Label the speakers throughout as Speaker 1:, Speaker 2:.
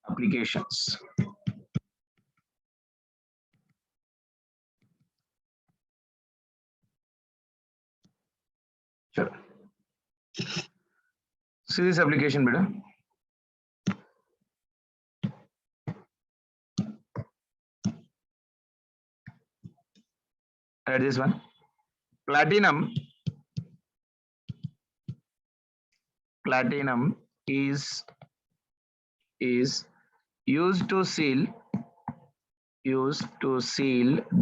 Speaker 1: applications. Sure. See this application, beta. Add this one. Platinum is used to seal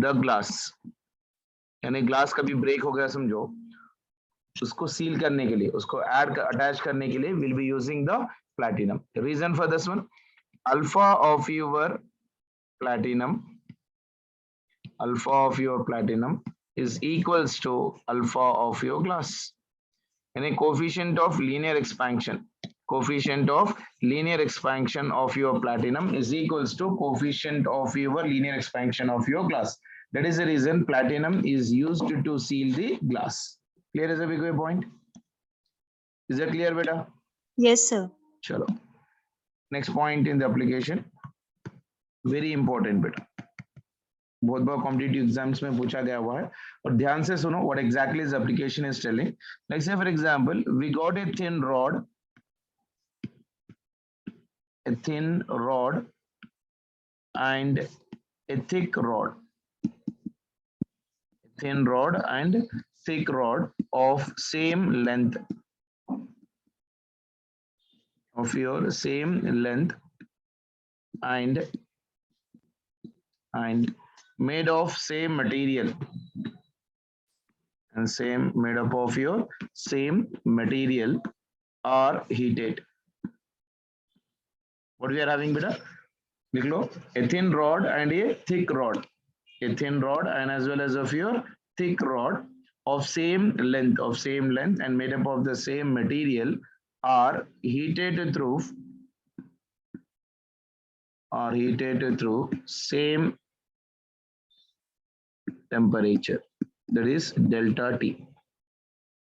Speaker 1: the glass. यानी glass कभी break हो गया समझो, उसको सील करने के लिए, उसको अटैच करने के लिए will be using the platinum. Reason for this one, alpha of your platinum is equals to alpha of your glass. यानी coefficient of linear expansion of your platinum is equals to coefficient of your linear expansion of your glass. That is the reason platinum is used to seal the glass. Clear as a big point? Is that clear, beta?
Speaker 2: Yes, sir.
Speaker 1: Chalo. Next point in the application, very important beta. बहुत बार competitive exams में पूछा गया हुआ है, और ध्यान से सुनो what exactly is application is telling. Like say for example, we got a thin rod and a thick rod. Thin rod and thick rod of same length, and made of same material, made up of your same material are heated. What we are having, beta? लिख लो, a thin rod and a thick rod. A thin rod and as well as of your thick rod of same length and made up of the same material are heated through same temperature, that is delta T.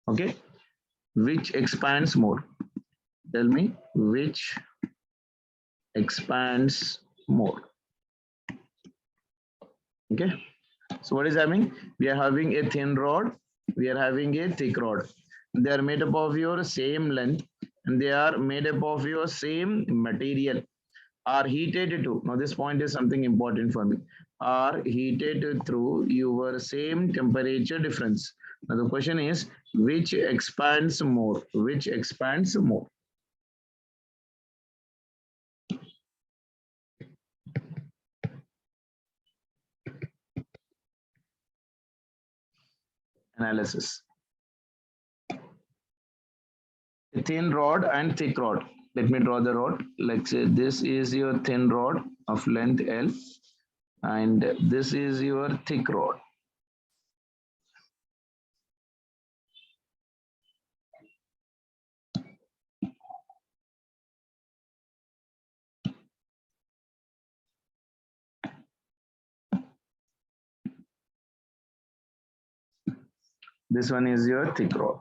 Speaker 1: Okay, which expands more? Tell me which expands more. Okay, so what is happening? We are having a thin rod, we are having a thick rod. They are made up of your same length and they are made up of your same material, are heated to, now this point is something important for me, are heated through your same temperature difference. Now the question is, which expands more? Which expands more? Analysis. A thin rod and thick rod. Let me draw the rod. Let's say this is your thin rod of length L and this is your thick rod. This one is your thick rod.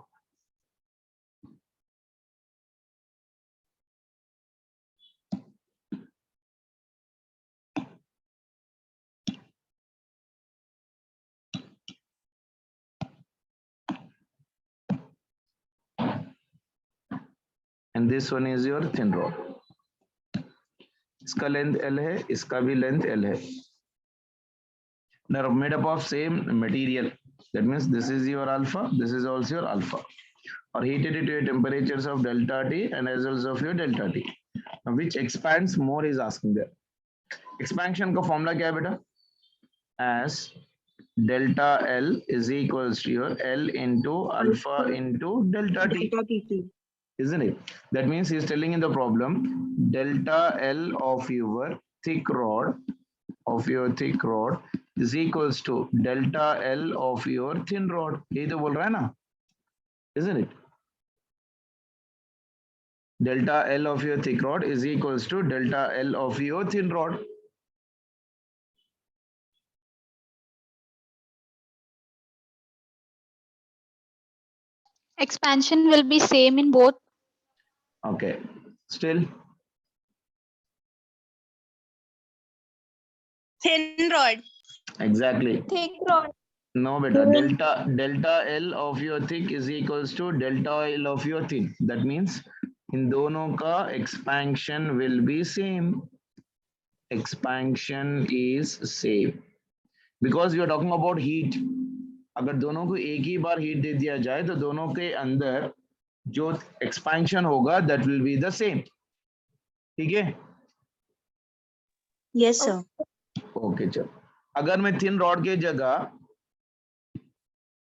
Speaker 1: And this one is your thin rod. इसका length L है, इसका भी length L है. They are made up of same material. That means this is your alpha, this is also your alpha. Or heated to temperatures of delta T and as well as of your delta T. Now, which expands more is asking there. Expansion का formula क्या है बेटा? As delta L is equals to your L into alpha into delta T.
Speaker 2: Delta T.
Speaker 1: Isn't it? That means he is telling in the problem delta L of your thick rod is equals to delta L of your thin rod. यही तो बोल रहा है ना? Isn't it? Delta L of your thick rod is equals to delta L of your thin rod.
Speaker 3: Expansion will be same in both.
Speaker 1: Okay. Still?
Speaker 2: Thin rod.
Speaker 1: Exactly.
Speaker 2: Thick rod.
Speaker 1: No, beta. Delta L of your thick is equals to delta L of your thin. That means in दोनों का expansion will be same. Expansion is same because we are talking about heat. अगर दोनों को एक ही बार heat दे दिया जाए तो दोनों के अंदर जो एक्सपेंशन होगा that will be the same. ठीक है.
Speaker 2: Yes, sir.
Speaker 1: ओके चलो. अगर मैं थिन रॉड के जगह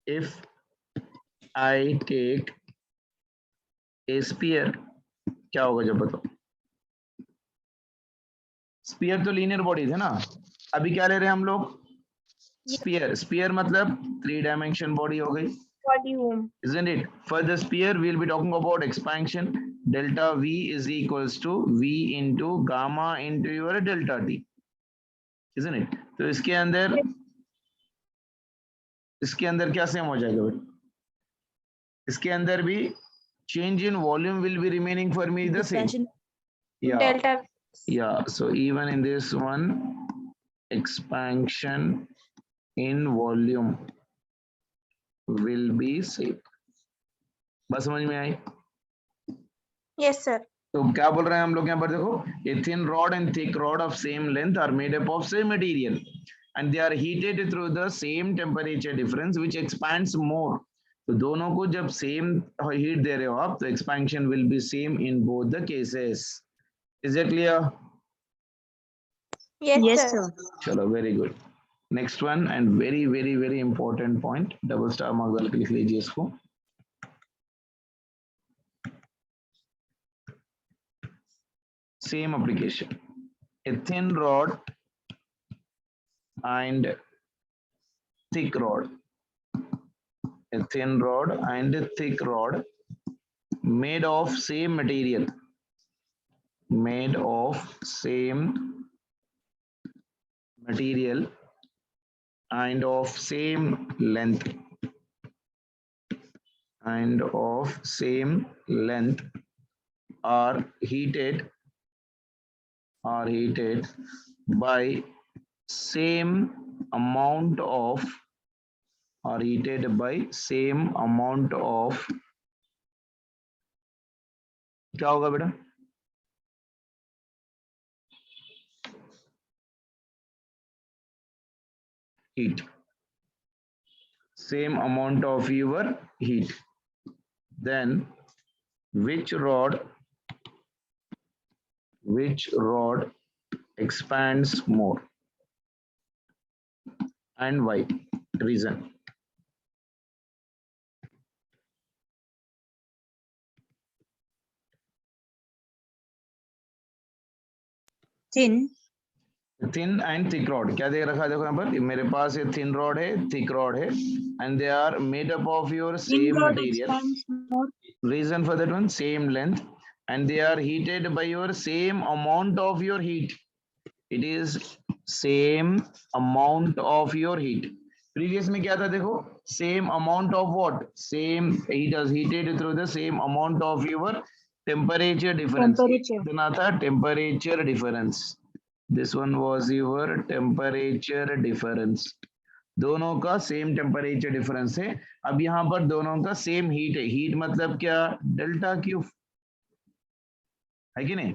Speaker 1: if I take a sphere, क्या होगा जब बताओ. स्पीयर तो लीनियर बॉडीज है ना. अभी क्या ले रहे हैं हम लोग. स्पीयर. स्पीयर मतलब 3 डायमेंशन बॉडी हो गई.
Speaker 2: Volume.
Speaker 1: Isn't it? For the sphere, we'll be talking about expansion. Delta V is equals to V into gamma into your delta T. Isn't it? तो इसके अंदर क्या सेम हो जाएगा बेटा. इसके अंदर भी change in volume will be remaining for me the same. Yeah.
Speaker 2: Delta.
Speaker 1: Yeah. So even in this one, expansion in volume will be same. बस समझ में आई.
Speaker 2: Yes, sir.
Speaker 1: तो क्या बोल रहे हैं हम लोग यहाँ पर देखो. A thin rod and thick rod of same length are made up of same material and they are heated through the same temperature difference which expands more. तो दोनों को जब सेम हीट दे रहे हो आप तो expansion will be same in both the cases. Is it clear.
Speaker 2: Yes, sir.
Speaker 1: चलो very good. Next one and very very very important point. Double star mark डाल के लिख लीजिए इसको. Same application. A thin rod and thick rod. A thin rod and a thick rod made of same material. Made of same material and of same length. And of same length are heated by same amount of क्या होगा बेटा. heat. Same amount of your heat. Then which rod expands more and why. Reason.
Speaker 2: Thin.
Speaker 1: Thin and thick rod क्या दे रखा है देखो यहाँ पर. मेरे पास ये थिन रॉड है, थिक रॉड है and they are made up of your same material. Reason for that one, same length and they are heated by your same amount of your heat. It is same amount of your heat. Previous में क्या था देखो, same amount of what, same heat is heated through the same amount of your temperature difference. कितना था temperature difference. This one was your temperature difference. दोनों का same temperature difference है. अब यहाँ पर दोनों का सेम हीट है. हीट मतलब क्या, डेल्टा क्यू है कि नहीं.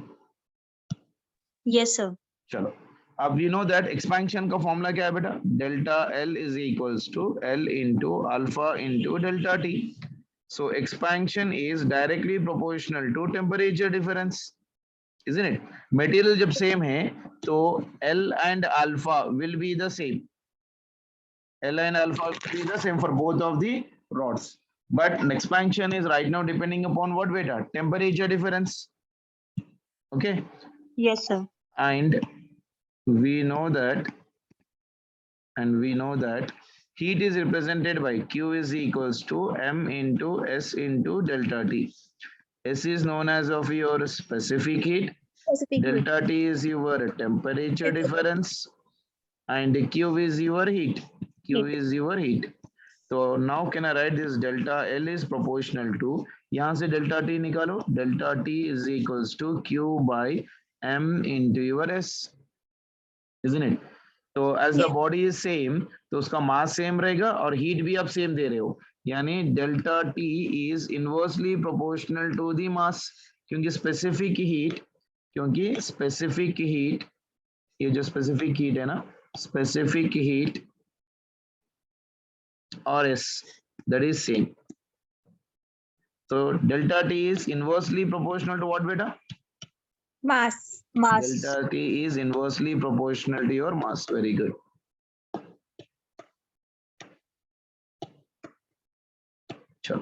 Speaker 2: Yes, sir.
Speaker 1: चलो अब यू नो दैट एक्सपेंशन का फॉर्मूला क्या है बेटा. Delta L is equals to L into alpha into delta T. So expansion is directly proportional to temperature difference. Isn't it. Material जब सेम है तो L and alpha will be the same. L and alpha will be the same for both of the rods. But expansion is right now depending upon what beta? Temperature difference. Okay.
Speaker 2: Yes, sir.
Speaker 1: And we know that heat is represented by Q is equals to M into S into delta T. S is known as of your specific heat. Delta T is your temperature difference. And Q is your heat. Q is your heat. So now can I write this delta L is proportional to, यहाँ से delta T निकालो. Delta T is equals to Q by M into your S. Isn't it? तो as the
Speaker 2: Yes.
Speaker 1: Body is same तो उसका mass same रहेगा और heat भी आप सेम दे रहे हो, यानी delta T is inversely proportional to the mass, क्योंकि स्पेसिफिक हीट, ये जो स्पेसिफिक हीट है ना, स्पेसिफिक हीट और एस दैट इज सेम. तो delta T is inversely proportional to what बेटा?
Speaker 2: Mass. Mass.
Speaker 1: Delta T is inversely proportional to your mass. Very good. चलो,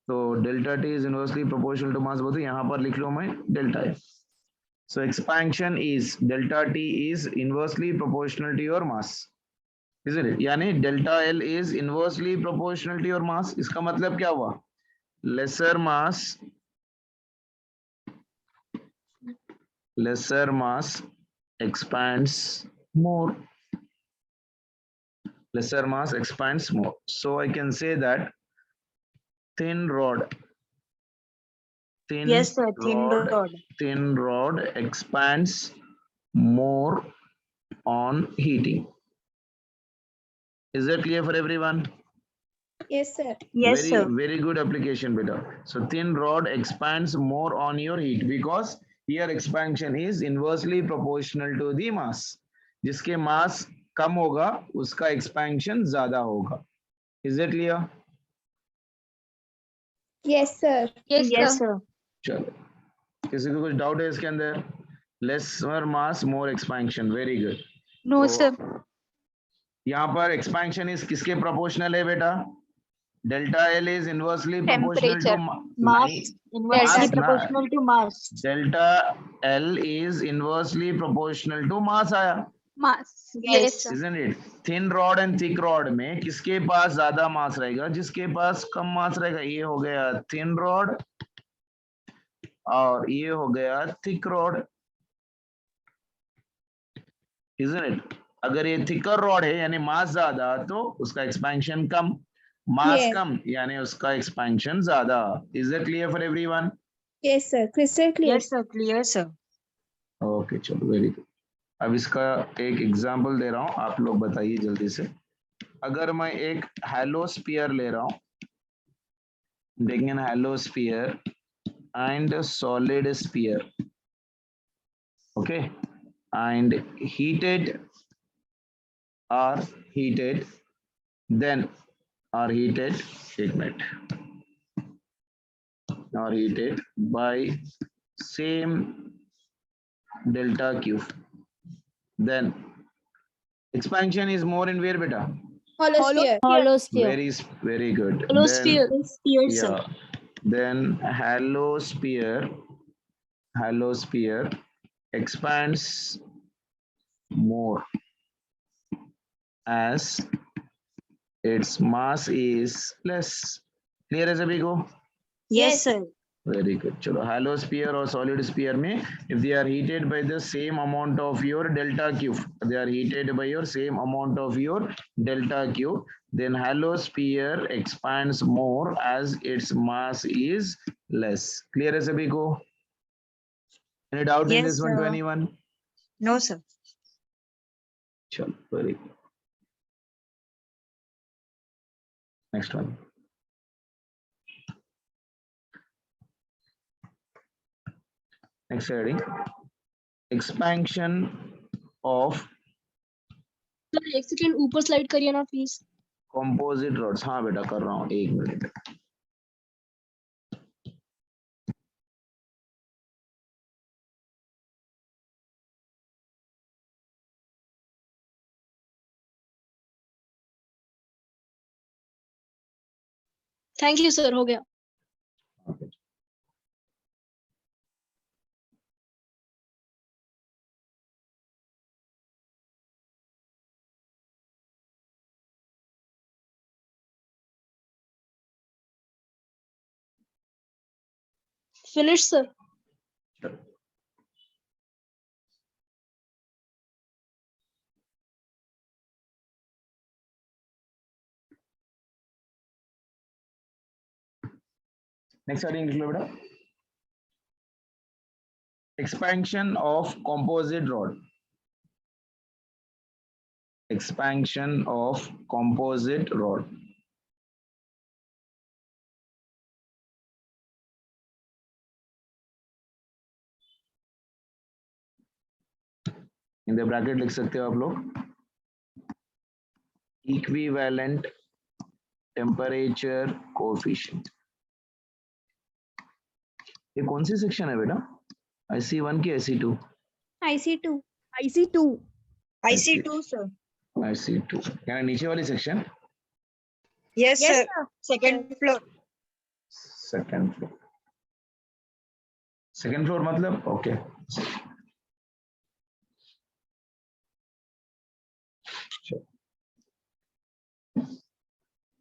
Speaker 1: तो delta T is inversely proportional to mass बोलते यहाँ पर लिख लो मैं डेल्टा है. So expansion is delta T is inversely proportional to your mass, is it? यानी delta L is inversely proportional to your mass. इसका मतलब क्या हुआ? lesser mass expands more. Lesser mass expands more. So I can say that thin rod,
Speaker 2: Yes, sir.
Speaker 1: thin rod expands more on heating. Is that clear for everyone?
Speaker 2: Yes, sir. Yes, sir.
Speaker 1: Very good application, beta. So thin rod expands more on your heat because here expansion is inversely proportional to the mass. जिसके mass कम होगा उसका expansion ज्यादा होगा. Is that clear?
Speaker 2: Yes, sir. Yes, sir.
Speaker 1: चलो, किसी को कुछ doubt है इसके अंदर? Lesser mass, more expansion. Very good.
Speaker 2: No,
Speaker 1: तो
Speaker 2: sir.
Speaker 1: यहाँ पर एक्सपेंशन इज किसके प्रोपोर्शनल है बेटा? Delta L is inversely proportional to
Speaker 2: Mass. Inversely proportional to mass.
Speaker 1: Delta L is inversely proportional to mass आया.
Speaker 2: Mass. Yes, sir.
Speaker 1: Isn't it? Thin rod and thick rod में किसके पास ज्यादा मास रहेगा? जिसके पास कम मास रहेगा. ये हो गया थिन रॉड और ये हो गया थिक रॉड. Isn't it? अगर ये थिकर रॉड है यानी मास ज्यादा तो उसका एक्सपेंशन कम, मास कम यानी उसका एक्सपेंशन ज्यादा. Is that clear for everyone?
Speaker 2: Yes, sir. Crystal clear. Yes, sir. Clear, sir.
Speaker 1: Okay चलो, वेरी गुड. अब इसका एक एग्जांपल दे रहा हूं, आप लोग बताइए जल्दी से. अगर मैं एक हैलो स्फीयर ले रहा हूं, देखेंगे ना, hello sphere and solid sphere, okay, and heated then are heated, एक minute, are heated by same delta Q, then expansion is more in where beta?
Speaker 2: Hollow sphere. Hollow sphere.
Speaker 1: Very good.
Speaker 2: Hollow
Speaker 1: Then,
Speaker 2: sphere. Sphere, sir.
Speaker 1: yeah, then hollow sphere expands more as its mass is less. Clear है सभी को?
Speaker 2: Yes, sir.
Speaker 1: Very good. चलो, hollow sphere और solid sphere में if they are heated by the same amount of your delta Q, they are heated by your same amount of your delta Q, then hollow sphere expands more as its mass is less. Clear है सभी को? Any doubt in
Speaker 2: Yes,
Speaker 1: this one to
Speaker 2: sir.
Speaker 1: anyone?
Speaker 2: No, sir.
Speaker 1: चलो, very good. Next one. Next heading, expansion of
Speaker 2: sir एक second ऊपर slide करिए ना please.
Speaker 1: composite rods. हाँ बेटा कर रहा हूँ, एक मिनट.
Speaker 2: थैंक यू सर, हो गया.
Speaker 1: Okay.
Speaker 2: Finish sir.
Speaker 1: Next heading लिख लो बेटा. Expansion of composite rod. expansion of composite rod. In the bracket लिख सकते हो आप लोग, इक्विवेलेंट टेम्परेचर कोएफिशिएंट। ये कौन सी सेक्शन है बेटा, IC1 की IC2?
Speaker 3: IC2 sir.
Speaker 1: IC2 क्या नीचे वाली सेक्शन?
Speaker 3: Yes sir. Second floor.
Speaker 1: Second floor मतलब okay.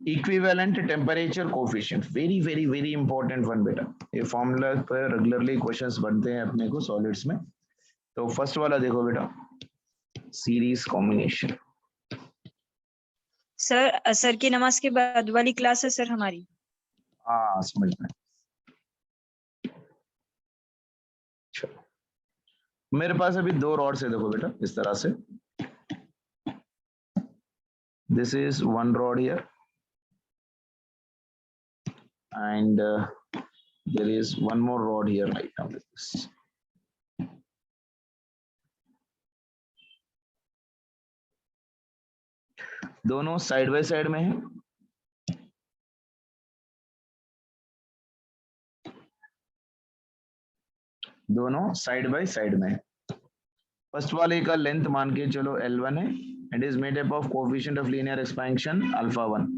Speaker 1: Equivalent temperature coefficient, very important one बेटा। ये फॉर्मूला पर रेगुलरली क्वेश्चंस बनते हैं अपने को सॉलिड्स में। तो फर्स्ट वाला देखो बेटा, सीरीज कॉम्बिनेशन।
Speaker 3: सर की नमाज के बाद वाली क्लास है सर हमारी।
Speaker 1: हाँ समझ में। मेरे पास अभी दो रॉड्स है, देखो बेटा इस तरह से। This is one rod here and there is one more rod here right now like this. दोनों साइड बाय साइड में है। दोनों साइड बाय साइड में है। फर्स्ट वाले का लेंथ मान के चलो L1 है, it is made up of coefficient of linear expansion α1।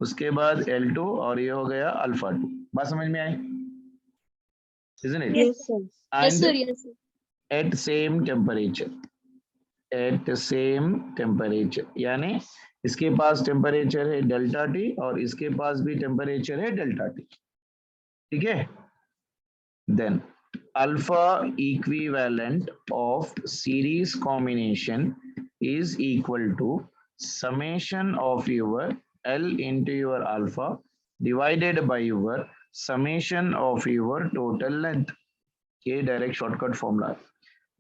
Speaker 1: उसके बाद L2 और ये हो गया α2। बात समझ में आई? Isn't it?
Speaker 3: Yes sir.
Speaker 2: Yes sir,
Speaker 1: And
Speaker 2: yes sir.
Speaker 1: at same temperature, at same temperature, यानी इसके पास टेम्परेचर है डेल्टा टी और इसके पास भी टेम्परेचर है डेल्टा टी। ठीक है, then alpha equivalent of series combination is equal to summation of your L into your alpha divided by your summation of your total length. ये direct shortcut formula.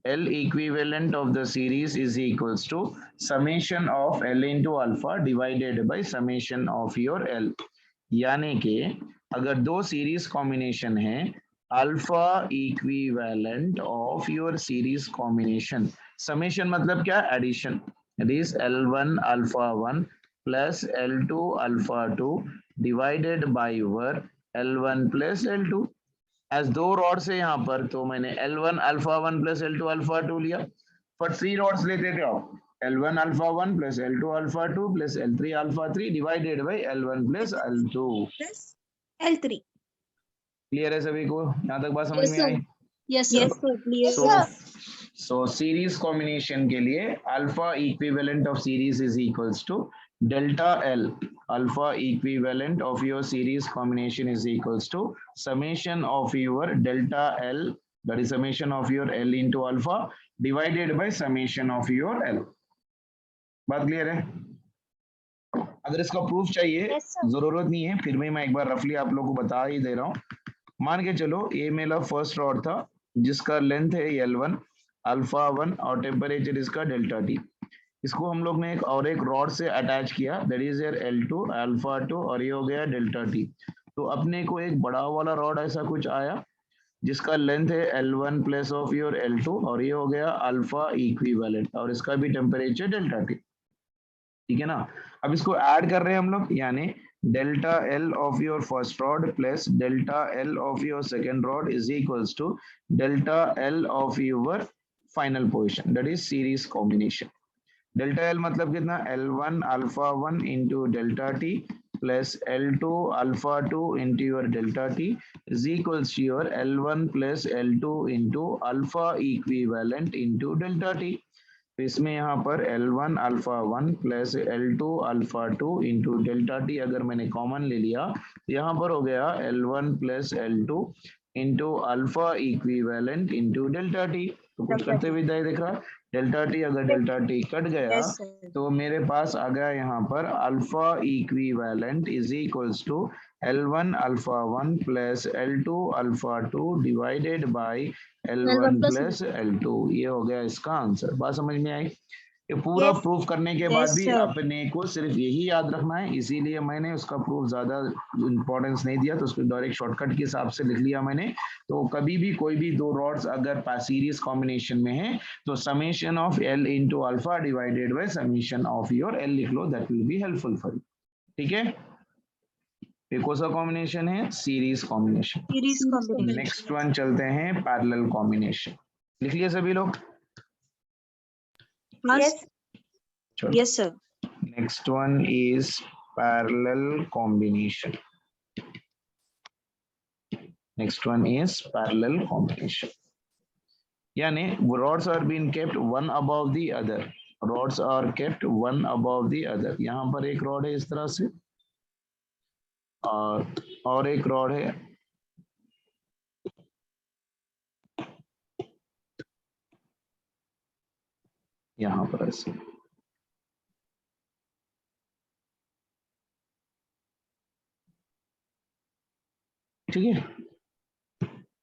Speaker 1: L equivalent of the series is equals to summation of L into alpha divided by summation of your L. यानी कि अगर दो series combination है, alpha equivalent of your series combination, summation मतलब क्या, addition, it is L1 α1 plus L2 α2 divided by your L1 plus L2। As दो rods है यहाँ पर, तो मैंने L1 α1 प्लस L2 α2 लिया। पर थ्री रॉड्स लेते थे आप, L1 α1 plus L2 α2 plus L3 α3 divided by L1 plus L2
Speaker 3: L3।
Speaker 1: Clear है सभी को? यहाँ तक बात समझ
Speaker 2: Yes
Speaker 1: में
Speaker 2: sir.
Speaker 1: आई?
Speaker 2: Yes sir.
Speaker 3: Yes sir. Clear.
Speaker 1: So series combination के लिए alpha equivalent of series is equals to delta L. Alpha equivalent of your series combination is equals to summation of your delta L, that is summation of your L into alpha divided by summation of your L. बात clear है? अगर इसका proof चाहिए,
Speaker 3: Yes, sir.
Speaker 1: जरूरत नहीं है, फिर भी मैं एक बार रफली आप लोग को बता ही दे रहा हूँ। मान के चलो ये मेरा फर्स्ट रॉड था जिसका लेंथ है L1 α1 और टेम्परेचर इसका डेल्टा टी। इसको हम लोग ने एक रॉड से अटैच किया, दैट इज योर L2 α2 और ये हो गया डेल्टा टी। तो अपने को एक बड़ा वाला रॉड ऐसा कुछ आया जिसका लेंथ है L1 plus of your L2 और ये हो गया अल्फा इक्विवेलेंट और इसका भी टेम्परेचर डेल्टा टी। ठीक है ना? अब इसको ऐड कर रहे हैं हम लोग, यानी delta L of your first rod plus delta L of your second rod is equals to delta L of your final position, that is series combination. Delta L मतलब कितना, L1 α1 into delta T plus L2 α2 into your delta T is equals to your L1 plus L2 into alpha equivalent into delta T. तो इसमें यहाँ पर L1 α1 plus L2 α2 into delta T अगर मैंने common ले लिया तो यहाँ पर हो गया L1 plus L2 into alpha equivalent into delta T. तो कुछ करते हुए दिख रहा है, डेल्टा टी अगर डेल्टा टी कट गया
Speaker 3: Yes, sir.
Speaker 1: तो मेरे पास आ गया यहाँ पर alpha equivalent is equals to L1 α1 plus L2 α2 divided by L1
Speaker 2: L1 plus
Speaker 1: plus L2। ये हो गया इसका आंसर। बात समझ में आई? ये पूरा
Speaker 3: Yes.
Speaker 1: प्रूफ करने के बाद
Speaker 3: Yes,
Speaker 1: भी
Speaker 3: sir.
Speaker 1: अपने को सिर्फ यही याद रखना है, इसीलिए मैंने उसका प्रूफ ज्यादा इंपॉर्टेंस नहीं दिया, तो उसको डायरेक्ट शॉर्टकट के हिसाब से लिख लिया मैंने। तो कभी भी कोई भी दो रॉड्स अगर सीरीज कॉम्बिनेशन में है तो summation of L into alpha divided by summation of your L लिख लो, that will be helpful for you. ठीक है, ये कौन सा कॉम्बिनेशन है? Series combination.
Speaker 3: Series combination.
Speaker 1: Next one चलते हैं पैरेलल कॉम्बिनेशन। लिख लिए सभी लोग?
Speaker 3: Yes.
Speaker 1: चलो,
Speaker 3: Yes, sir.
Speaker 1: next one is parallel combination. Next one is parallel combination. यानी rods are being kept one above the other. Rods are kept one above the other. यहाँ पर एक रॉड है इस तरह से, और एक रॉड है यहाँ पर ऐसे। ठीक है,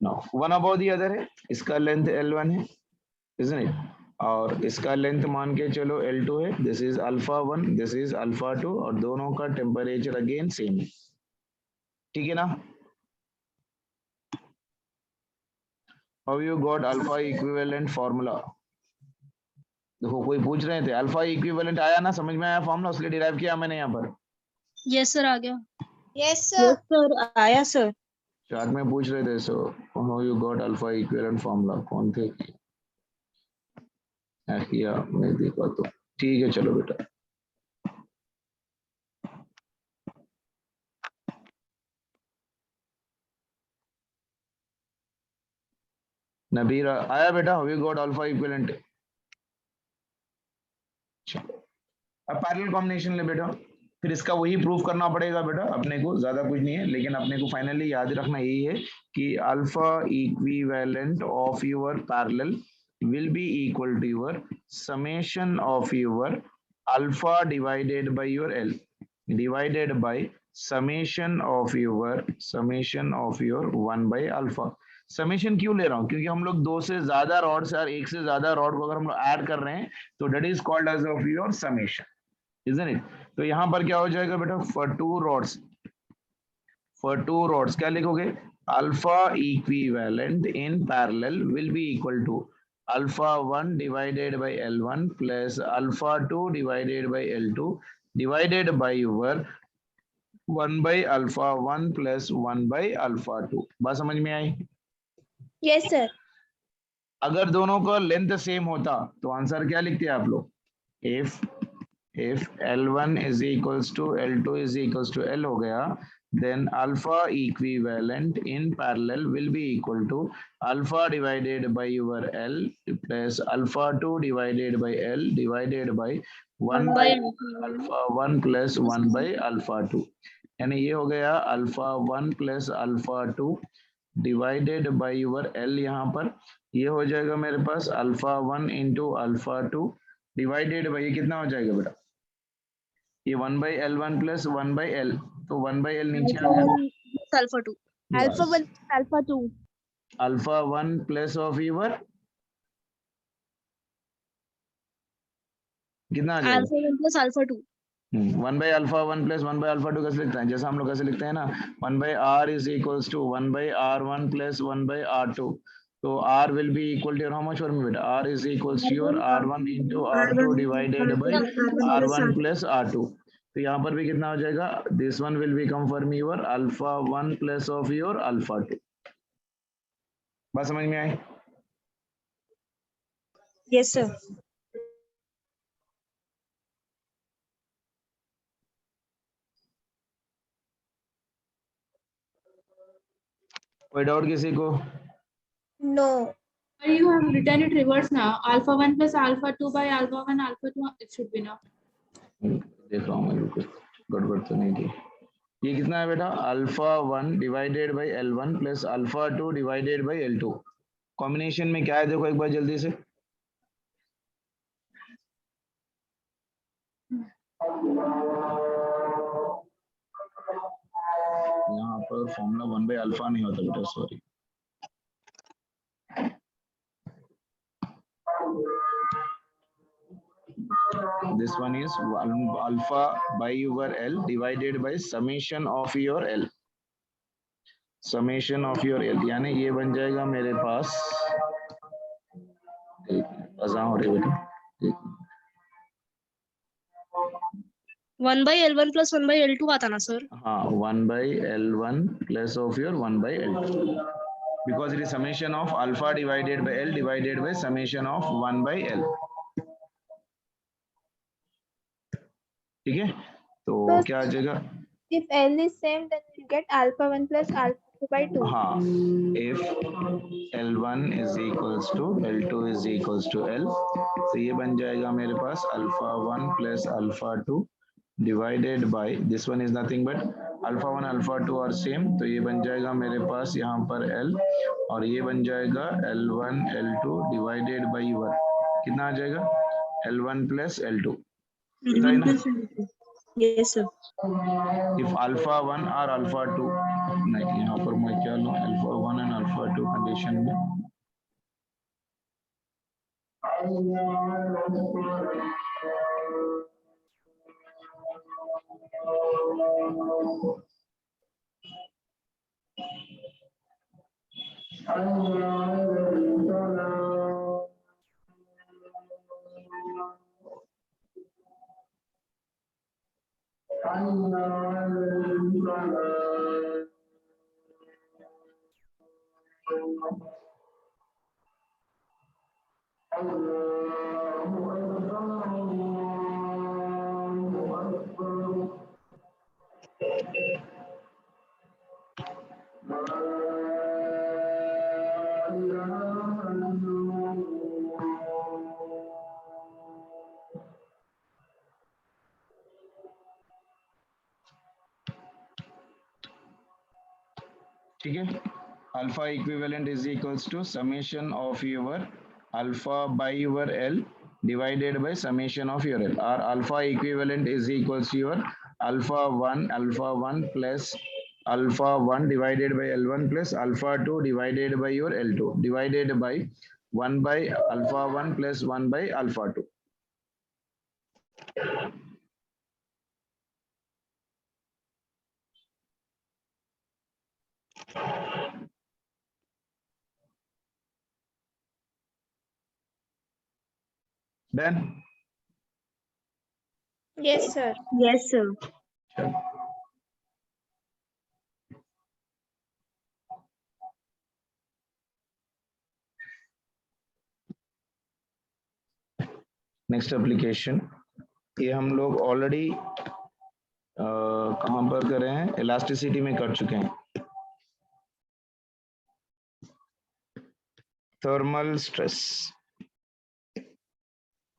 Speaker 1: no one above the other है, इसका लेंथ L1 है, isn't it? और इसका लेंथ मान के चलो L2 है, this is alpha 1, this is alpha 2, और दोनों का टेम्परेचर अगेन सेम है। ठीक है ना? How you got alpha equivalent formula? देखो कोई पूछ रहे थे अल्फा इक्विवेलेंट आया ना, समझ में आया फार्मूला, उसलिए डिराइव किया मैंने यहाँ पर।
Speaker 2: यस सर, आ गया।
Speaker 3: Yes, sir. Yes, sir. आया sir.
Speaker 1: चार्ट में पूछ रहे थे, so how you got alpha equivalent formula, कौन थे? किया मैं देखा तो ठीक है, चलो बेटा। नबीरा आया बेटा, how you got alpha equivalent? अब पैरेलल कॉम्बिनेशन ले बेटा, फिर इसका वही प्रूफ करना पड़ेगा बेटा अपने को, ज्यादा कुछ नहीं है, लेकिन अपने को फाइनली याद रखना यही है कि alpha equivalent of your parallel will be equal to your summation of your alpha divided by your L divided by summation of your 1 by alpha। Summation क्यों ले रहा हूं? क्योंकि हम लोग दो से ज्यादा रॉड्स और एक से ज्यादा रॉड को अगर हम लोग ऐड कर रहे हैं तो that is called as of your summation, isn't it? तो यहां पर क्या हो जाएगा बेटा, फॉर टू रॉड्स क्या लिखोगे? Alpha equivalent in parallel will be equal to alpha 1 divided by L1 plus alpha 2 divided by L2 divided by your 1 by alpha 1 plus 1 by alpha 2। बात समझ में आई?
Speaker 3: Yes, sir.
Speaker 1: अगर दोनों का लेंथ सेम होता तो आंसर क्या लिखते हैं आप लोग? if L1 is equals to L2 is equals to L हो गया, then alpha equivalent in parallel will be equal to alpha divided by your L plus alpha 2 divided by L divided by 1 by alpha 1 plus 1 by alpha 2। यानी ये हो गया alpha 1 plus alpha 2 divided by your L, यहाँ पर ये हो जाएगा मेरे पास alpha 1 into alpha 2 divided by, ये कितना हो जाएगा बेटा? ये 1 by L1 plus 1 by L, तो 1 by L नीचे आ गया,
Speaker 2: alpha 2
Speaker 3: Alpha 1, alpha 2.
Speaker 1: Alpha 1 plus of ever कितना आ जाएगा?
Speaker 2: Alpha 1 plus alpha 2
Speaker 1: 1 by alpha 1 plus 1 by alpha 2 कैसे लिखते हैं? जैसा हम लोग कैसे लिखते हैं ना, 1 by R is equals to 1 by R1 plus 1 by R2, तो R will be equal to how much for me बेटा? R is equals to your R1 into R2 divided by R1 plus R2, तो यहाँ पर भी कितना हो जाएगा? This one will become for me your alpha 1 plus of your alpha 2। बात समझ में आई?
Speaker 3: Yes, sir.
Speaker 1: कोई डाउट किसी को?
Speaker 3: No.
Speaker 4: You have written it reverse now. Alpha 1 plus alpha 2 by alpha 1 alpha 2. It should be now.
Speaker 1: देख रहा हूँ मैं, कुछ गड़बड़ तो नहीं थी। ये कितना है बेटा? Alpha 1 divided by L1 plus alpha 2 divided by L2। Combination में क्या है देखो एक बार जल्दी से। यहाँ पर फॉर्मूला 1 बाई अल्फा नहीं होता बेटा, sorry. this one is alpha by your L divided by summation of your L. Summation of your L यानी ये बन जाएगा मेरे पास, अज़ां हो रही बेटा,
Speaker 2: 1 by L1 plus 1 by L2 आता ना सर?
Speaker 1: हाँ 1 by L1 plus of your 1 by L2 because it is summation of alpha divided by L divided by summation of 1 by L. ठीक है, तो क्या आ जाएगा?
Speaker 3: If L is same, then we'll get alpha 1 plus alpha 2 by 2.
Speaker 1: हाँ, if L1 is equals to L2 is equals to L, तो ये बन जाएगा मेरे पास alpha 1 plus alpha 2 divided by this one is nothing but alpha 1 alpha 2 are same, तो ये बन जाएगा मेरे पास यहाँ पर L और ये बन जाएगा L1 L2 divided by 1, कितना आ जाएगा? L1 plus L2.
Speaker 2: Yes sir.
Speaker 1: If alpha 1 or alpha 2, नहीं यहाँ पर मैं क्या लूँ, alpha 1 and alpha 2 condition में ठीक है, alpha equivalent is equals to summation of your alpha by your L divided by summation of your L, or alpha equivalent is equals to your alpha 1 plus alpha 1 divided by L1 plus alpha 2 divided by your L2 divided by 1 by alpha 1 plus 1 by alpha 2. Done?
Speaker 3: Yes, sir.
Speaker 2: Yes sir.
Speaker 1: Next application, ये हम लोग already कहाँ पर कर रहे हैं, elasticity में कर चुके हैं. Thermal stress.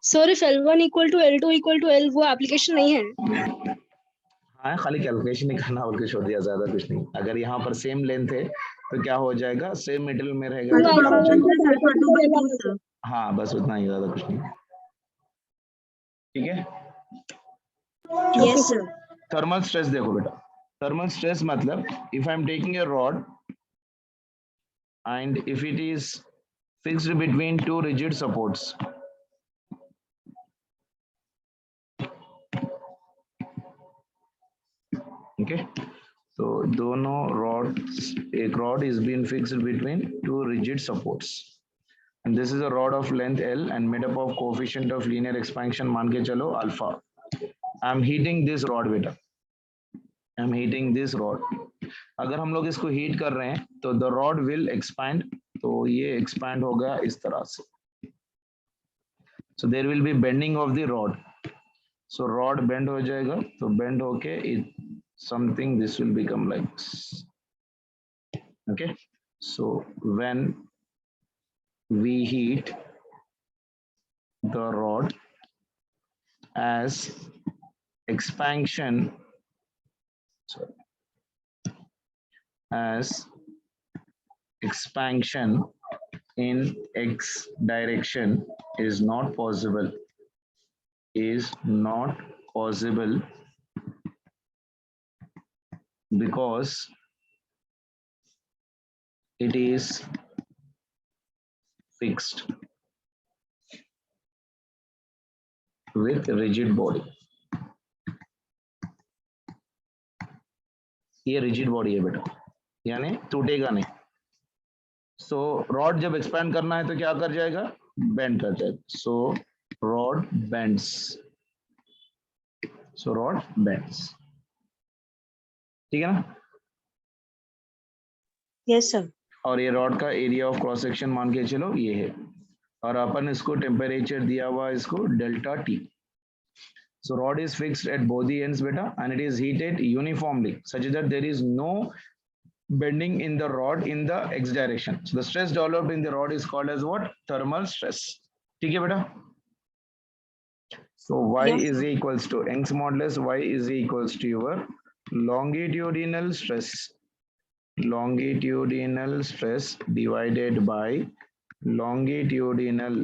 Speaker 2: Sir if L1 equal to L2 equal to L वो एप्लीकेशन नहीं है?
Speaker 1: हाँ, खाली कैलकुलेशन ही करना और कुछ छोड़ दिया, ज्यादा कुछ नहीं. अगर यहाँ पर सेम लेंथ है तो क्या हो जाएगा, सेम मिडिल में रहेगा तो क्या हो जाएगा. हाँ बस उतना ही, ज्यादा कुछ नहीं. ठीक है.
Speaker 2: Yes sir.
Speaker 1: थर्मल स्ट्रेस देखो बेटा, थर्मल स्ट्रेस मतलब if I am taking a rod and if it is fixed between two rigid supports, okay, तो दोनों रॉड्स, एक rod is been fixed between two rigid supports and this is a rod of length L and made up of coefficient of linear expansion मान के चलो alpha. I am heating this rod बेटा, I am heating this rod. अगर हम लोग इसको heat कर रहे हैं तो the rod will expand, तो ये expand होगा इस तरह से. So there will be bending of the rod. So rod bend हो जाएगा, तो bend होके it something this will become like this. Okay, so when we heat the rod as expansion, as expansion in x direction is not possible, because it is fixed with rigid body. ये rigid body है बेटा, यानी टूटेगा नहीं. So rod जब expand करना है तो क्या कर जाएगा, bend कर जाएगा. So rod bends. So rod bends. ठीक है ना.
Speaker 2: Yes sir.
Speaker 1: और ये रॉड का एरिया ऑफ क्रॉस सेक्शन मान के चलो ये है, और अपन इसको टेम्परेचर दिया हुआ इसको delta T. So rod is fixed at both the ends beta, and it is heated uniformly such that there is no bending in the rod in the x direction. So the stress developed in the rod is called as what? Thermal stress. ठीक है बेटा. So y
Speaker 2: Yes,
Speaker 1: is
Speaker 2: sir.
Speaker 1: equals to Young's modulus, y is equals to your longitudinal stress. Longitudinal stress divided by longitudinal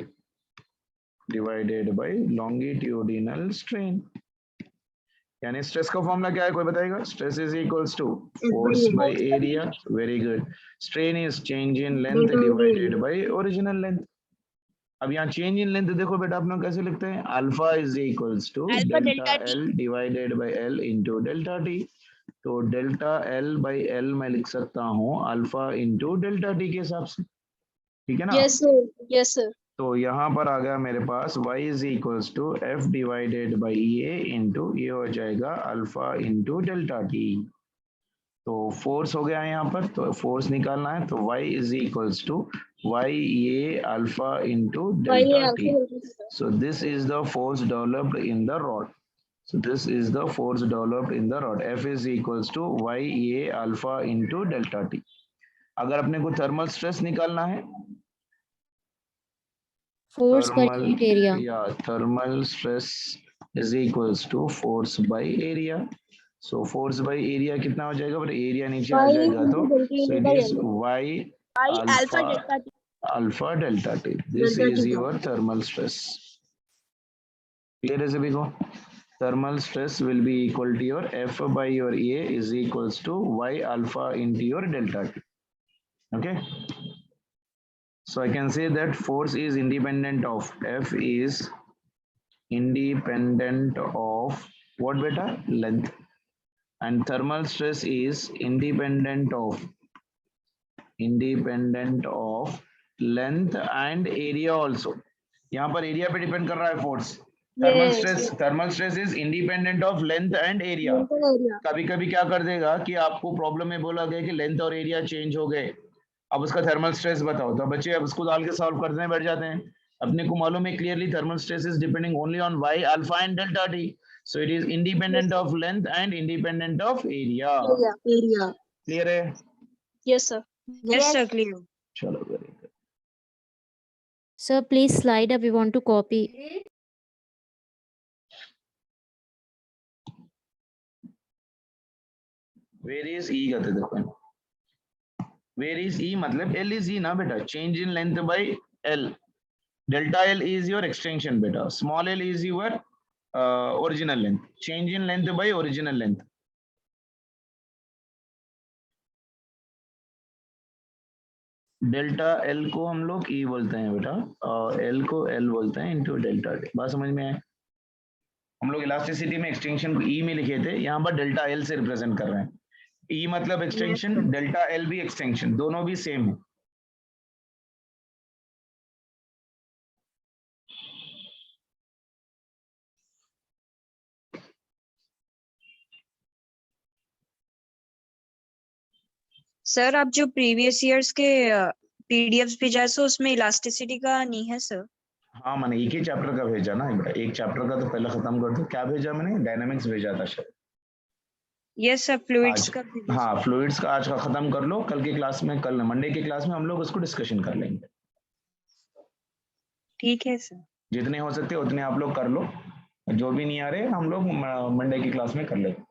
Speaker 1: strain. यानी stress का formula क्या है, कोई बताएगा? Stress is equals to force by area. Very good. Strain is change in length divided by original length. अब यहाँ change in length देखो बेटा अपना कैसे लिखते हैं, alpha is equals to
Speaker 2: Alpha
Speaker 1: delta
Speaker 2: delta T.
Speaker 1: L divided by L into delta T. तो delta L by L मैं लिख सकता हूँ अल्फा इंटू डेल्टा टी के हिसाब से. ठीक है ना.
Speaker 2: Yes sir. Yes sir.
Speaker 1: तो यहाँ पर आ गया मेरे पास y is equals to F divided by A into ये हो जाएगा अल्फा इंटू डेल्टा टी. तो फोर्स हो गया यहाँ पर, तो फोर्स निकालना है तो y is equals to y ये अल्फा इंटू
Speaker 2: Why ये
Speaker 1: delta
Speaker 2: alpha
Speaker 1: T.
Speaker 2: delta T?
Speaker 1: So this is the force developed in the rod. So this is the force developed in the rod. F is equals to y a alpha into delta t. अगर अपने को thermal stress निकालना है,
Speaker 5: Force by
Speaker 1: thermal
Speaker 5: unit area.
Speaker 1: yeah, thermal stress is equals to force by area. So force by area कितना हो जाएगा, but area नीचे आ
Speaker 2: Y
Speaker 1: जाएगा तो
Speaker 2: into delta
Speaker 1: so
Speaker 2: T
Speaker 1: it
Speaker 2: by
Speaker 1: is
Speaker 2: L.
Speaker 1: y
Speaker 2: Y alpha
Speaker 1: alpha
Speaker 2: delta T.
Speaker 1: alpha delta t. This
Speaker 2: Delta
Speaker 1: is
Speaker 2: T
Speaker 1: your thermal stress. Clear है सभी को? Thermal stress will be equal to your F by your A is equals to Y alpha into your delta T. Okay. So I can say that force is independent of, F is independent of what beta? Length. And thermal stress is independent of length and area also. यहाँ पर area पे depend कर रहा है force. Thermal stress is independent of length and area. कभी कभी क्या कर देगा कि आपको प्रॉब्लम में बोला गया कि लेंथ और एरिया चेंज हो गए, अब उसका थर्मल स्ट्रेस बताओ, तो बच्चे अब उसको डाल के सॉल्व करने बैठ जाते हैं. अपने को मालूम है clearly thermal stress is depending only on y alpha and delta t. So it is independent of length and independent of area.
Speaker 2: Area.
Speaker 1: Clear है?
Speaker 2: Yes sir. Yes sir. Clear.
Speaker 1: चलो very good.
Speaker 5: Sir, please slide up. We want to copy.
Speaker 1: Where is E कहते देखो, where is ई मतलब L is E ना बेटा, change in length by L. Delta L is your extension बेटा, small L is your original length. Change in length by original length. Delta L को हम लोग ई बोलते हैं बेटा, और एल को एल बोलते हैं इनटू डेल्टा टी. बात समझ में आए? हम लोग इलास्टिसिटी में एक्सटेंशन को ई में लिखे थे, यहाँ पर डेल्टा एल से रिप्रेजेंट कर रहे हैं. ई मतलब एक्सटेंशन, डेल्टा एल भी एक्सटेंशन, दोनों भी सेम है.
Speaker 2: सर आप जो प्रीवियस ईयर्स के पीडीएफ्स भेजा सो उसमें इलास्टिसिटी का नहीं है सर.
Speaker 1: हाँ मैंने एक ही चैप्टर का भेजा ना बेटा, एक चैप्टर का तो पहले खत्म कर दो. क्या भेजा मैंने? डायनामिक्स भेजा था शायद.
Speaker 2: Yes sir. फ्लूइड्स का
Speaker 1: हाँ फ्लूइड्स का आज का खत्म कर लो, कल की क्लास में, कल मंडे की क्लास में हम लोग उसको डिस्कशन कर लेंगे.
Speaker 2: ठीक है सर.
Speaker 1: जितने हो सकते उतने आप लोग कर लो, जो भी नहीं आ रहे हम लोग मंडे की क्लास में कर लेंगे.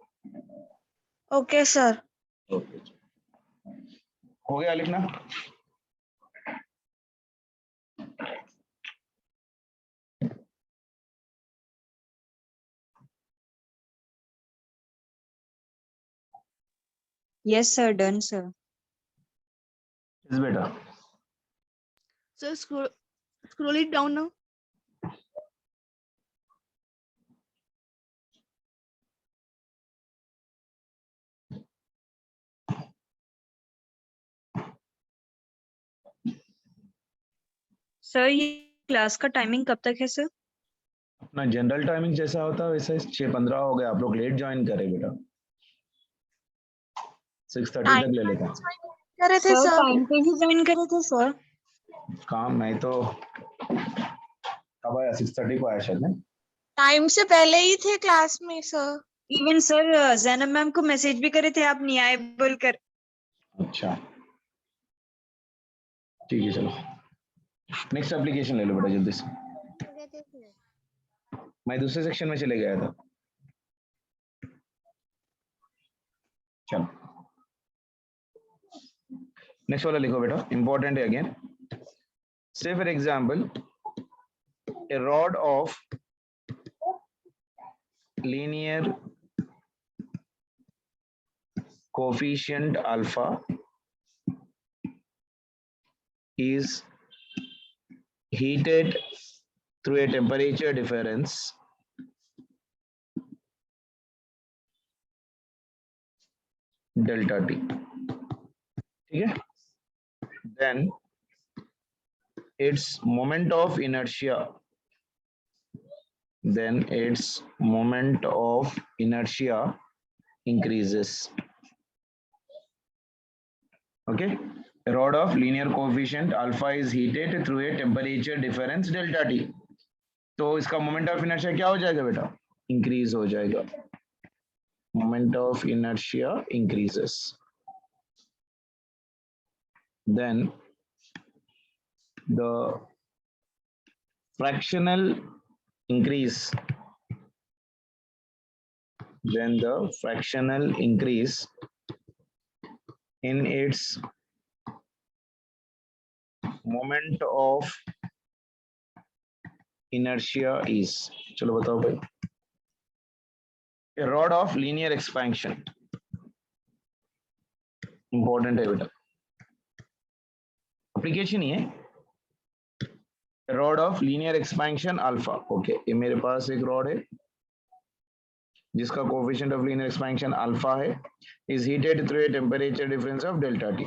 Speaker 2: Okay sir.
Speaker 1: ओके हो गया लिखना?
Speaker 2: Yes sir. Done sir.
Speaker 1: Yes बेटा.
Speaker 3: So scroll it down now.
Speaker 2: Sir ये क्लास का टाइमिंग कब तक है सर?
Speaker 1: अपना जनरल टाइमिंग जैसा होता है वैसा 6:15 हो गया, आप लोग लेट ज्वाइन करें बेटा, 6:30 तक ले लेता हूँ।
Speaker 3: करे थे
Speaker 2: सर
Speaker 3: सर।
Speaker 2: टाइम पे ही ज्वाइन करे थे सर।
Speaker 1: काम नहीं तो कब आया, 6:30 को आया शायद नहीं?
Speaker 3: टाइम से पहले ही थे क्लास में sir.
Speaker 2: Even sir Zainab ma'am को मैसेज भी करे थे, आप नहीं आए बोलकर।
Speaker 1: अच्छा ठीक है, चलो नेक्स्ट एप्लीकेशन ले लो बेटा जल्दी से। मैं दूसरे सेक्शन में चले गया था। चलो नेक्स्ट वाला लिखो बेटा, इंपॉर्टेंट है अगेन। से for example a rod of linear coefficient alpha is heated through a temperature difference delta T, ठीक है? Then its moment of inertia increases. Okay, a rod of linear coefficient alpha is heated through a temperature difference delta T. तो इसका moment of inertia क्या हो जाएगा बेटा? Increase हो जाएगा, moment of inertia increases. Then the fractional increase, in its moment of inertia is, चलो बताओ भाई, a rod of linear expansion, important है बेटा, एप्लीकेशन ही है, rod of linear expansion alpha. Okay, ये मेरे पास एक रॉड है जिसका coefficient of linear expansion alpha है, is heated through a temperature difference of delta T,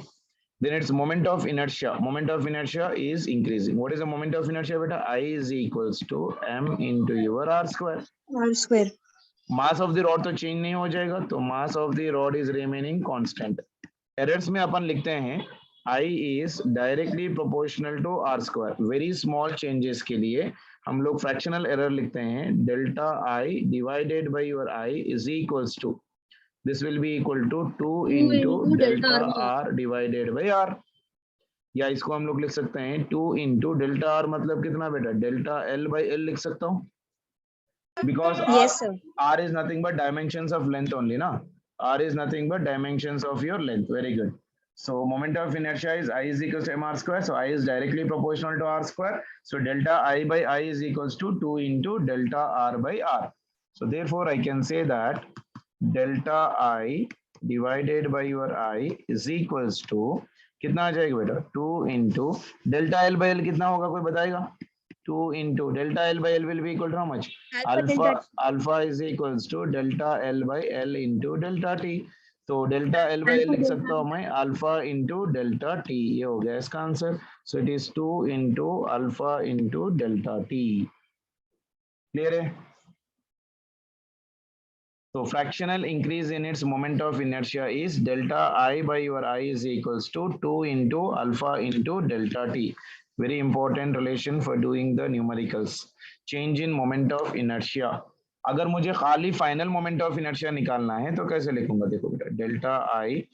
Speaker 1: then its moment of inertia is increasing. What is the moment of inertia बेटा? I is equals to m into your r square। Mass of the rod तो change नहीं हो जाएगा, तो mass of the rod is remaining constant. Errors में अपन लिखते हैं I is directly proportional to r square। Very small changes के लिए हम लोग फ्रैक्शनल एरर लिखते हैं, delta I divided by your I is equals to, this will be equal to 2 into delta R divided by R, या इसको हम लोग लिख सकते हैं 2 into डेल्टा R, मतलब कितना बेटा? डेल्टा L by L लिख सकता हूँ, because
Speaker 2: Yes sir.
Speaker 1: R is nothing but dimensions of length only ना, R is nothing but dimensions of your length। Very good. So moment of inertia is I is equals to mr square, so I is directly proportional to r square, so delta I by I is equals to 2 into delta R by R। So therefore I can say that delta I divided by your I is equals to कितना आ जाएगा बेटा? 2 into delta L by L कितना होगा, कोई बताएगा? 2 into delta L by L will be equal to how much? Alpha is equals to delta L by L into delta T। तो delta L by L लिख सकता हूँ मैं alpha into delta T, ये हो गया इसका answer. So it is 2 into alpha into delta T। Clear है? तो fractional increase in its moment of inertia is delta I by your I is equals to 2 into alpha into delta T। Very important relation for doing the numericals। Change in moment of inertia। अगर मुझे खाली final moment of inertia निकालना है तो कैसे लिखूंगा? देखो बेटा, delta I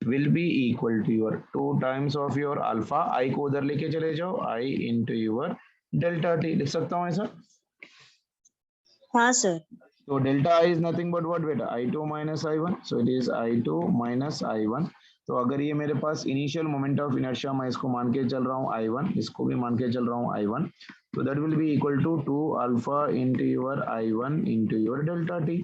Speaker 1: will be equal to your 2 times of your alpha, I को उधर लेके चले जाओ, I into your delta T। लिख सकता हूँ ऐसा?
Speaker 2: हाँ सर।
Speaker 1: तो delta I is nothing but what बेटा? I2 minus I1, so it is I2 minus I1। तो अगर ये मेरे पास इनिशियल मोमेंट ऑफ इनर्शिया, मैं इसको मान के चल रहा हूँ I1, इसको भी मान के चल रहा हूँ I1, तो that will be equal to 2 alpha into your I1 into your delta T।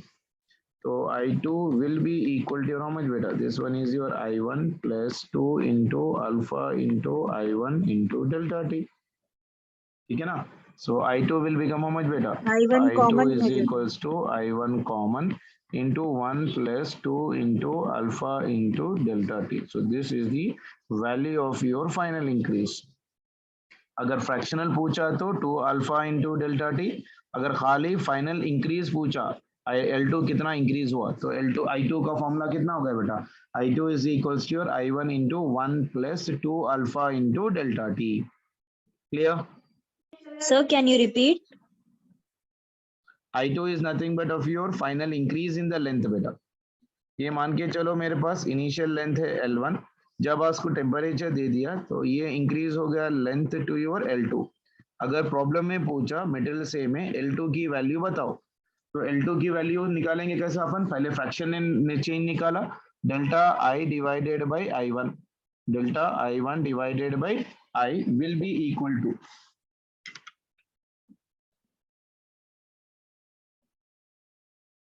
Speaker 1: तो I2 will be equal to how much बेटा? This one is your I1 plus 2 into alpha into I1 into delta T, ठीक है ना? So I2 will become how much beta?
Speaker 2: I1 common
Speaker 1: is
Speaker 2: है जो।
Speaker 1: equals to I1 common into 1 plus 2 into alpha into delta T। So this is the value of your final increase। अगर fractional पूछा तो 2 alpha into delta T, अगर खाली final increase पूछा L2 कितना increase हुआ तो L2 I2 का फॉर्मूला कितना होगा बेटा, I2 is equals to your I1 into 1 plus 2 alpha into delta t. Clear?
Speaker 2: Sir, can you repeat?
Speaker 1: I2 is nothing but of your final increase in the length बेटा. ये मान के चलो मेरे पास इनिशियल लेंथ है L1, जब आपको temperature दे दिया तो ये इंक्रीज हो गया लेंथ टू योर L2. अगर प्रॉब्लम में पूछा मेटेरियल सेम है, L2 की वैल्यू बताओ, तो L2 की वैल्यू निकालेंगे कैसे अपन, पहले फ्रैक्शन ने चेंज निकाला, delta I divided by I1, delta I1 divided by I will be equal to,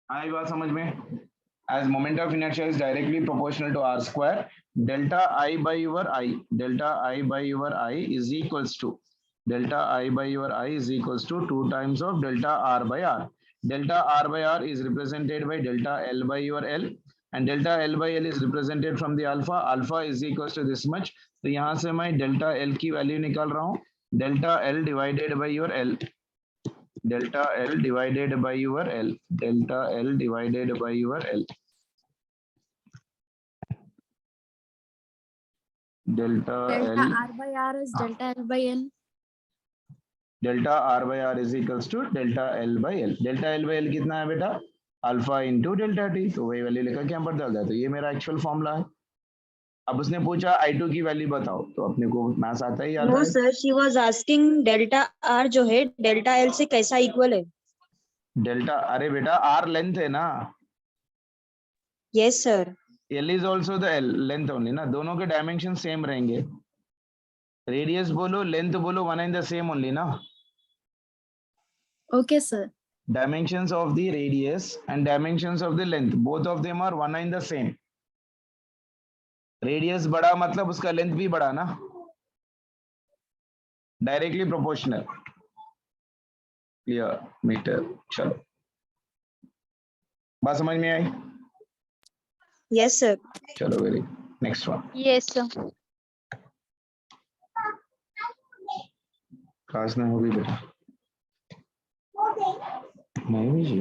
Speaker 1: आई बात समझ में, as moment of inertia is directly proportional to r square, delta I by your I, delta I by your I is equals to, delta I by your I is equals to 2 times of delta R by R. Delta R by R is represented by delta L by your L, and delta L by L is represented from the alpha. Alpha is equals to this much. तो यहाँ से मैं delta L की value निकाल रहा हूँ, delta L divided by your L, delta L divided by your L, delta L divided by your L. Delta
Speaker 5: Delta
Speaker 1: L,
Speaker 5: R by R is delta L by L.
Speaker 1: delta R by R is equals to delta L by L. Delta L by L कितना है बेटा, alpha into delta T, तो वही value लेकर के यहाँ पर डाल दिया, तो ये मेरा एक्चुअल फॉर्मूला है. अब उसने पूछा I2 की वैल्यू बताओ, तो अपने को मैथ्स आता ही आता
Speaker 2: No,
Speaker 1: है.
Speaker 2: sir. She was asking delta R जो है delta L से कैसा इक्वल है?
Speaker 1: डेल्टा, अरे बेटा R लेंथ है ना,
Speaker 2: Yes, sir.
Speaker 1: L is also the L length only ना, दोनों के डायमेंशन सेम रहेंगे. रेडियस बोलो लेंथ बोलो one and the same only ना.
Speaker 5: Okay, sir.
Speaker 1: Dimensions of the radius and dimensions of the length, both of them are one and the same. Radius बड़ा मतलब उसका लेंथ भी बड़ा ना, डायरेक्टली प्रोपोर्शनल. Clear metre? चलो बात समझ में आई?
Speaker 2: Yes, sir.
Speaker 1: चलो very next one.
Speaker 3: Yes, sir.
Speaker 1: Class में होगी बेटा? नहीं हुई जी,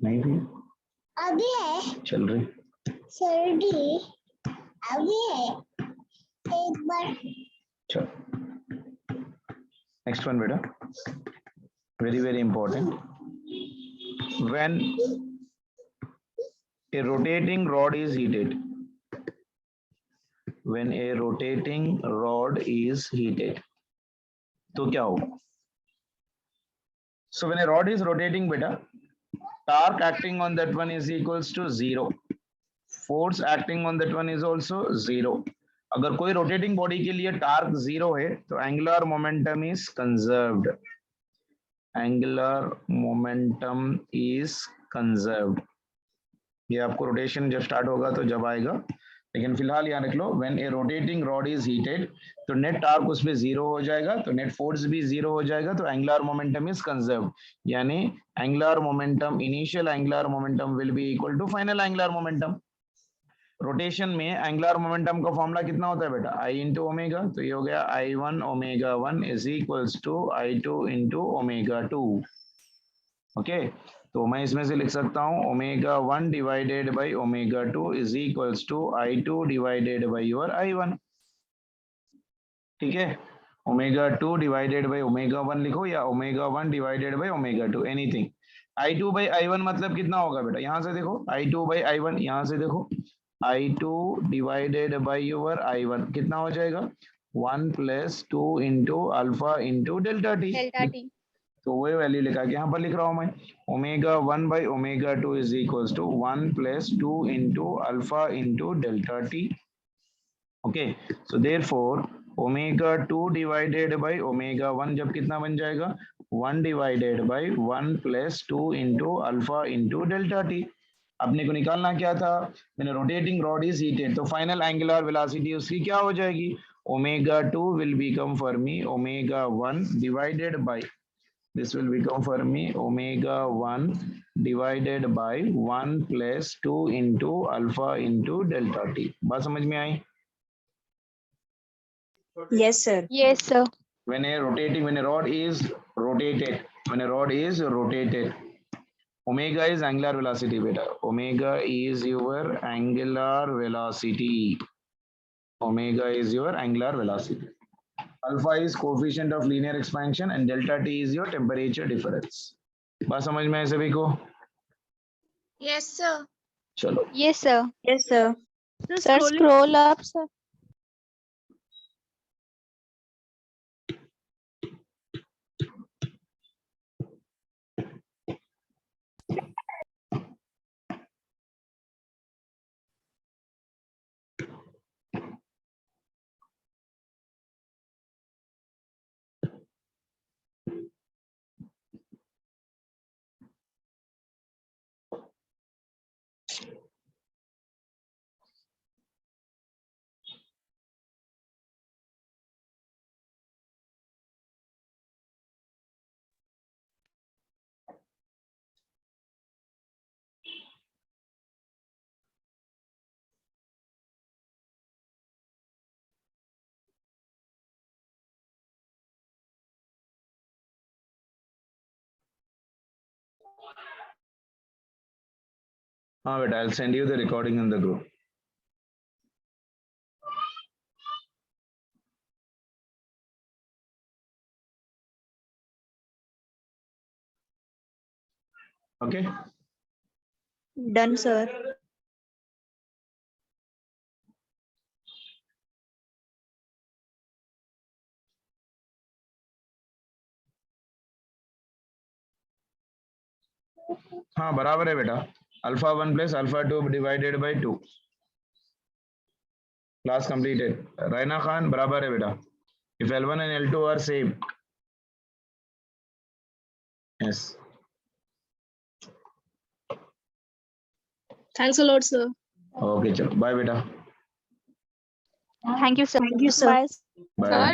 Speaker 1: नहीं हुई,
Speaker 3: अभी है
Speaker 1: चल रही.
Speaker 3: सर्दी, अभी है एक बार.
Speaker 1: चलो नेक्स्ट वन बेटा, very very important. When a rotating rod is heated, when a rotating rod is heated, तो क्या होगा? So when a rod is rotating beta, torque acting on that one is equals to 0, force acting on that one is also 0. अगर कोई rotating body के लिए torque 0 है तो angular momentum is conserved, angular momentum is conserved. ये आपको rotation जब start होगा तो जब आएगा, लेकिन फिलहाल यहाँ रख लो, when a rotating rod is heated, तो नेट टार्क उसमें 0 हो जाएगा, तो नेट फोर्स भी 0 हो जाएगा, तो एंगुलर मोमेंटम इज कंजर्व्ड, यानी angular momentum, initial angular momentum will be equal to final angular momentum. Rotation में एंगुलर मोमेंटम का फॉर्मूला कितना होता है बेटा, I इंटू ओमेगा, तो ये हो गया I1 omega 1 is equals to I2 into omega 2. Okay, तो मैं इसमें से लिख सकता हूँ omega 1 divided by omega 2 is equals to I2 divided by your I1. ठीक है, ओमेगा 2 डिवाइडेड बाई ओमेगा 1 लिखो, या omega 1 divided by omega 2, anything. I2 by I1 मतलब कितना होगा बेटा, यहाँ से देखो I2 बाई I1, यहाँ से देखो I2 divided by your I1 कितना हो जाएगा, 1 plus 2 into alpha into delta T.
Speaker 3: Delta T.
Speaker 1: तो वही वैल्यू लेकर के यहाँ पर लिख रहा हूँ मैं, omega 1 by omega 2 is equals to 1 plus 2 into alpha into delta t. Okay, so therefore omega 2 divided by omega 1 जब कितना बन जाएगा, 1 divided by 1 plus 2 into alpha into delta t. अपने को निकालना क्या था, मैंने रोटेटिंग रॉड इज हीटेड, तो फाइनल एंगुलर वेलोसिटी उसकी क्या हो जाएगी, omega 2 will become for me omega 1 divided by, this will become for me omega 1 divided by 1 plus 2 into alpha into delta t. बात समझ में आई?
Speaker 2: Yes, sir.
Speaker 3: Yes, sir.
Speaker 1: When a rod is rotated, omega is angular velocity, beta. Omega is your angular velocity. Omega is your angular velocity. Alpha is coefficient of linear expansion and delta T is your temperature difference. बात समझ में आए सभी को?
Speaker 6: Yes, sir.
Speaker 1: चलो.
Speaker 3: Yes, sir.
Speaker 2: Yes, sir.
Speaker 3: Sir, scroll up, sir.
Speaker 1: हाँ बेटा, I'll send you the recording in the group. Okay.
Speaker 2: Done, sir.
Speaker 1: हाँ बराबर है बेटा. Alpha 1 plus alpha 2 divided by 2. Class completed. Raina Khan, बराबर है बेटा. If L1 and L2 are same. Yes.
Speaker 6: Thanks a lot, sir.
Speaker 1: Okay, चलो. Bye बेटा.
Speaker 3: Thank you, sir.
Speaker 2: Thank you, sir.
Speaker 3: Bye.
Speaker 1: Bye.